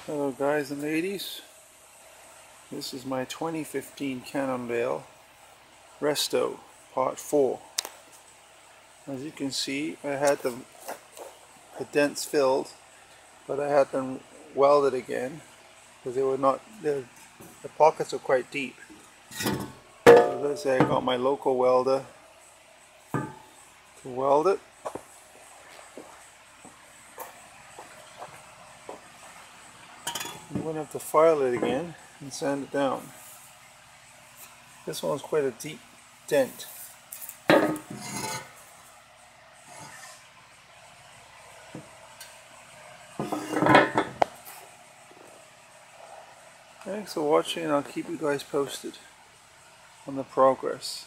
Hello guys and ladies, this is my 2015 Cannondale Resto Part 4. As you can see, I had the dents filled, but I had them welded again because they were not, the pockets are quite deep. So let's say I got my local welder to weld it. I'm going to have to file it again and sand it down. This one's quite a deep dent. Thanks for watching, and I'll keep you guys posted on the progress.